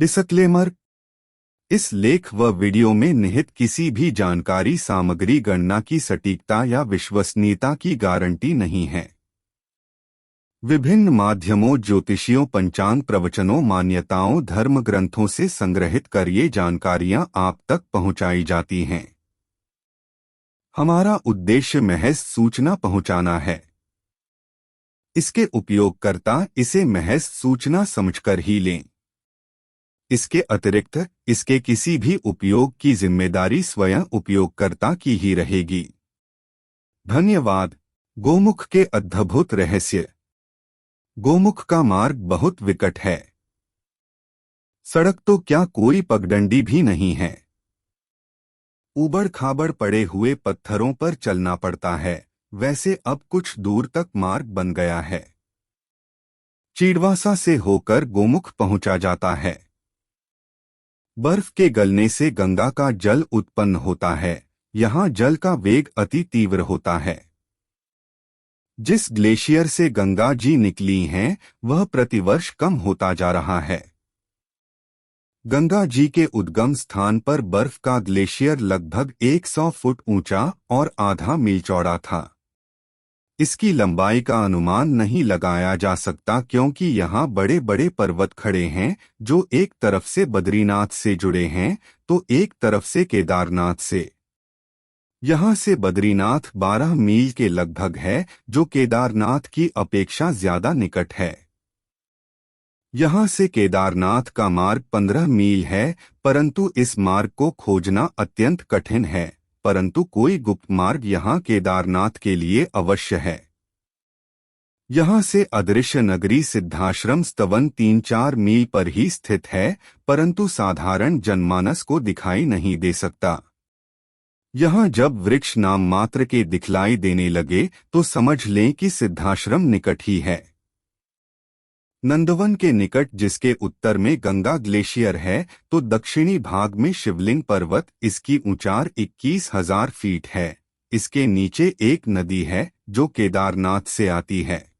Disclaimer. इस लेख व वीडियो में निहित किसी भी जानकारी सामग्री गणना की सटीकता या विश्वसनीयता की गारंटी नहीं है। विभिन्न माध्यमों, ज्योतिषियों, पंचांग प्रवचनों, मान्यताओं, धर्म ग्रंथों से संग्रहित कर ये जानकारियां आप तक पहुंचाई जाती हैं। हमारा उद्देश्य महज सूचना पहुंचाना है। इसके उपयोगकर्ता इसे महज सूचना समझकर ही लें। इसके अतिरिक्त इसके किसी भी उपयोग की जिम्मेदारी स्वयं उपयोगकर्ता की ही रहेगी। धन्यवाद। गोमुख के अद्भुत रहस्य। गोमुख का मार्ग बहुत विकट है। सड़क तो क्या, कोई पगडंडी भी नहीं है। ऊबड़ खाबड़ पड़े हुए पत्थरों पर चलना पड़ता है। वैसे अब कुछ दूर तक मार्ग बन गया है। चीड़वासा से होकर गोमुख पहुंचा जाता है। बर्फ के गलने से गंगा का जल उत्पन्न होता है। यहाँ जल का वेग अति तीव्र होता है। जिस ग्लेशियर से गंगा जी निकली हैं, वह प्रतिवर्ष कम होता जा रहा है। गंगा जी के उद्गम स्थान पर बर्फ का ग्लेशियर लगभग 100 फुट ऊंचा और आधा मील चौड़ा था। इसकी लंबाई का अनुमान नहीं लगाया जा सकता, क्योंकि यहाँ बड़े बड़े पर्वत खड़े हैं जो एक तरफ से बद्रीनाथ से जुड़े हैं तो एक तरफ से केदारनाथ से। यहाँ से बद्रीनाथ 12 मील के लगभग है, जो केदारनाथ की अपेक्षा ज्यादा निकट है। यहाँ से केदारनाथ का मार्ग 15 मील है, परंतु इस मार्ग को खोजना अत्यंत कठिन है। परंतु कोई गुप्त मार्ग यहाँ केदारनाथ के लिए अवश्य है। यहाँ से अदृश्य नगरी सिद्धाश्रम स्तवन 3-4 मील पर ही स्थित है, परंतु साधारण जनमानस को दिखाई नहीं दे सकता। यहाँ जब वृक्ष नाम मात्र के दिखलाई देने लगे तो समझ लें कि सिद्धाश्रम निकट ही है। नंदवन के निकट, जिसके उत्तर में गंगा ग्लेशियर है, तो दक्षिणी भाग में शिवलिंग पर्वत, इसकी ऊंचाई 21,000 फीट है। इसके नीचे एक नदी है जो केदारनाथ से आती है।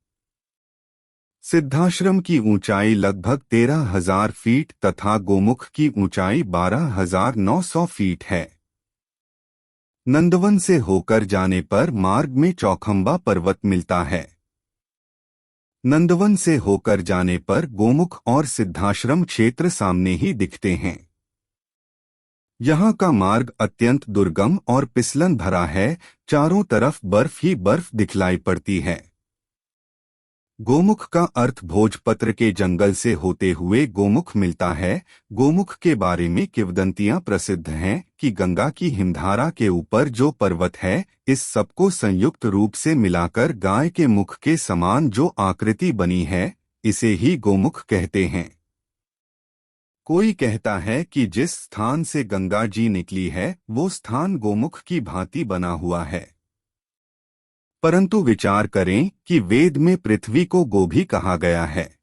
सिद्धाश्रम की ऊंचाई लगभग 13,000 फीट तथा गोमुख की ऊंचाई 12,900 फीट है। नंदवन से होकर जाने पर मार्ग में चौखंबा पर्वत मिलता है। नंदवन से होकर जाने पर गोमुख और सिद्धाश्रम क्षेत्र सामने ही दिखते हैं। यहाँ का मार्ग अत्यंत दुर्गम और फिसलन भरा है। चारों तरफ बर्फ ही बर्फ दिखलाई पड़ती है। गोमुख का अर्थ भोजपत्र के जंगल से होते हुए गोमुख मिलता है। गोमुख के बारे में किंवदंतियां प्रसिद्ध हैं कि गंगा की हिमधारा के ऊपर जो पर्वत है, इस सबको संयुक्त रूप से मिलाकर गाय के मुख के समान जो आकृति बनी है, इसे ही गोमुख कहते हैं। कोई कहता है कि जिस स्थान से गंगा जी निकली है, वो स्थान गोमुख की भांति बना हुआ है। परंतु विचार करें कि वेद में पृथ्वी को गो भी कहा गया है।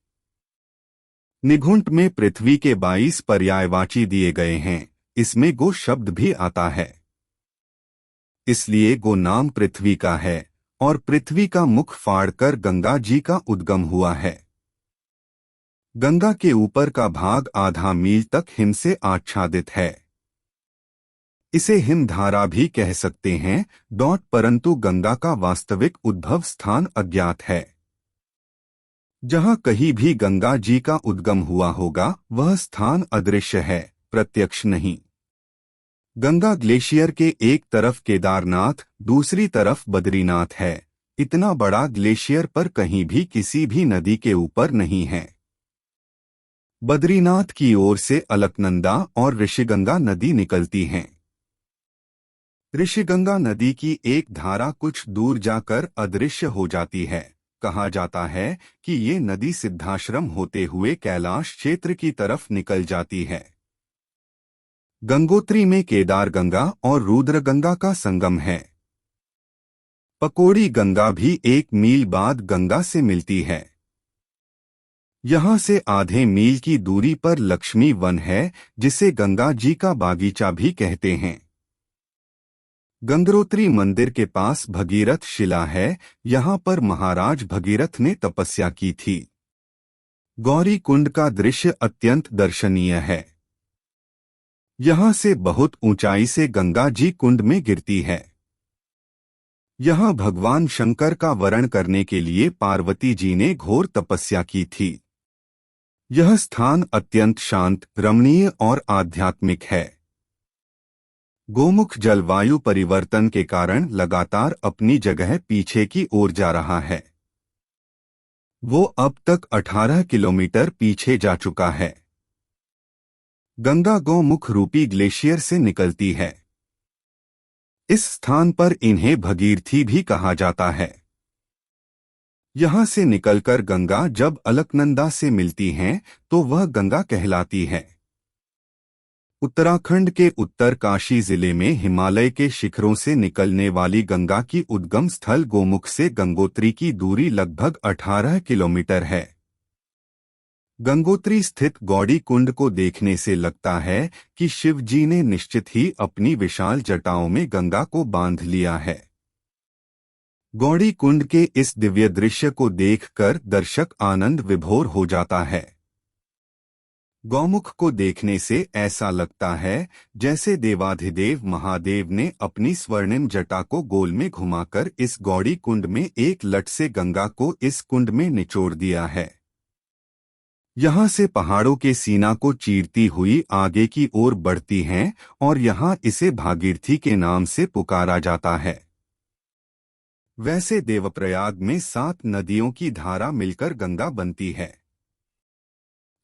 निघुंट में पृथ्वी के 22 पर्यायवाची दिए गए हैं। इसमें गो शब्द भी आता है। इसलिए गो नाम पृथ्वी का है और पृथ्वी का मुख फाड़कर गंगा जी का उद्गम हुआ है। गंगा के ऊपर का भाग आधा मील तक हिम से आच्छादित है। इसे हिमधारा भी कह सकते हैं, परंतु गंगा का वास्तविक उद्भव स्थान अज्ञात है। जहाँ कहीं भी गंगा जी का उद्गम हुआ होगा, वह स्थान अदृश्य है, प्रत्यक्ष नहीं। गंगा ग्लेशियर के एक तरफ केदारनाथ, दूसरी तरफ बद्रीनाथ है। इतना बड़ा ग्लेशियर पर कहीं भी किसी भी नदी के ऊपर नहीं है। बद्रीनाथ की ओर से अलकनंदा और ऋषिगंगा नदी निकलती हैं। ऋषिगंगा नदी की एक धारा कुछ दूर जाकर अदृश्य हो जाती है। कहा जाता है कि ये नदी सिद्धाश्रम होते हुए कैलाश क्षेत्र की तरफ निकल जाती है। गंगोत्री में केदार गंगा और रुद्र गंगा का संगम है। पकौड़ी गंगा भी 1 मील बाद गंगा से मिलती है। यहाँ से आधे मील की दूरी पर लक्ष्मी वन है, जिसे गंगा जी का बागीचा भी कहते हैं। गंगोत्री मंदिर के पास भगीरथ शिला है। यहाँ पर महाराज भगीरथ ने तपस्या की थी। गौरी कुंड का दृश्य अत्यंत दर्शनीय है। यहाँ से बहुत ऊंचाई से गंगा जी कुंड में गिरती है। यहाँ भगवान शंकर का वरण करने के लिए पार्वती जी ने घोर तपस्या की थी। यह स्थान अत्यंत शांत, रमणीय और आध्यात्मिक है। गोमुख जलवायु परिवर्तन के कारण लगातार अपनी जगह पीछे की ओर जा रहा है। वो अब तक 18 किलोमीटर पीछे जा चुका है। गंगा गौमुख रूपी ग्लेशियर से निकलती है। इस स्थान पर इन्हें भगीरथी भी कहा जाता है। यहाँ से निकलकर गंगा जब अलकनंदा से मिलती हैं, तो वह गंगा कहलाती है। उत्तराखंड के उत्तरकाशी जिले में हिमालय के शिखरों से निकलने वाली गंगा की उद्गम स्थल गोमुख से गंगोत्री की दूरी लगभग 18 किलोमीटर है। गंगोत्री स्थित गौड़ी कुंड को देखने से लगता है कि शिव जी ने निश्चित ही अपनी विशाल जटाओं में गंगा को बांध लिया है। गौड़ी कुंड के इस दिव्य दृश्य को देखकर दर्शक आनंद विभोर हो जाता है। गौमुख को देखने से ऐसा लगता है जैसे देवाधिदेव महादेव ने अपनी स्वर्णिम जटा को गोल में घुमाकर इस गौड़ी कुंड में एक लट से गंगा को इस कुंड में निचोड़ दिया है। यहाँ से पहाड़ों के सीना को चीरती हुई आगे की ओर बढ़ती हैं और यहाँ इसे भागीरथी के नाम से पुकारा जाता है। वैसे देवप्रयाग में 7 नदियों की धारा मिलकर गंगा बनती है।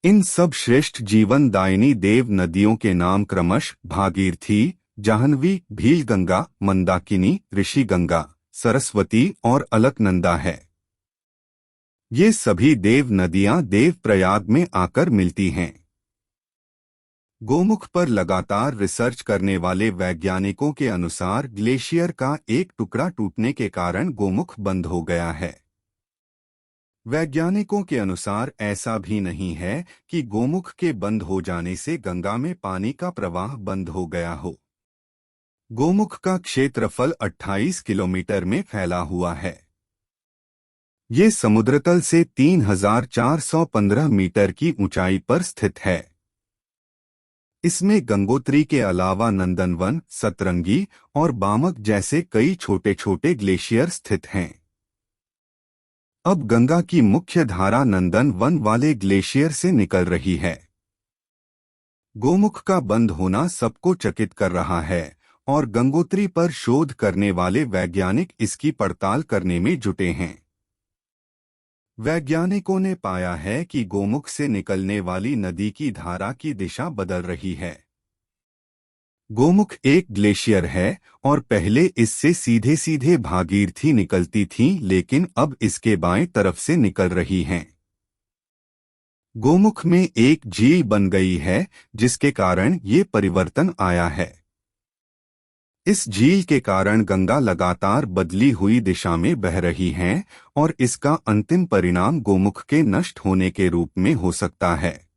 इन सब श्रेष्ठ जीवनदायिनी देव नदियों के नाम क्रमश भागीरथी, जाह्नवी, भीलगंगा, मंदाकिनी, ऋषिगंगा, सरस्वती और अलकनंदा है। ये सभी देव नदियां देवप्रयाग में आकर मिलती हैं। गोमुख पर लगातार रिसर्च करने वाले वैज्ञानिकों के अनुसार ग्लेशियर का एक टुकड़ा टूटने के कारण गोमुख बंद हो गया है। वैज्ञानिकों के अनुसार ऐसा भी नहीं है कि गोमुख के बंद हो जाने से गंगा में पानी का प्रवाह बंद हो गया हो। गोमुख का क्षेत्रफल 28 किलोमीटर में फैला हुआ है। ये समुद्रतल से 3415 मीटर की ऊंचाई पर स्थित है। इसमें गंगोत्री के अलावा नंदनवन, सतरंगी और बामक जैसे कई छोटे छोटे ग्लेशियर स्थित हैं। अब गंगा की मुख्य धारा नंदनवन वाले ग्लेशियर से निकल रही है। गोमुख का बंद होना सबको चकित कर रहा है और गंगोत्री पर शोध करने वाले वैज्ञानिक इसकी पड़ताल करने में जुटे हैं। वैज्ञानिकों ने पाया है कि गोमुख से निकलने वाली नदी की धारा की दिशा बदल रही है। गोमुख एक ग्लेशियर है और पहले इससे सीधे सीधे भागीरथी निकलती थी, लेकिन अब इसके बाएं तरफ से निकल रही हैं। गोमुख में एक झील बन गई है, जिसके कारण ये परिवर्तन आया है। इस झील के कारण गंगा लगातार बदली हुई दिशा में बह रही है और इसका अंतिम परिणाम गोमुख के नष्ट होने के रूप में हो सकता है।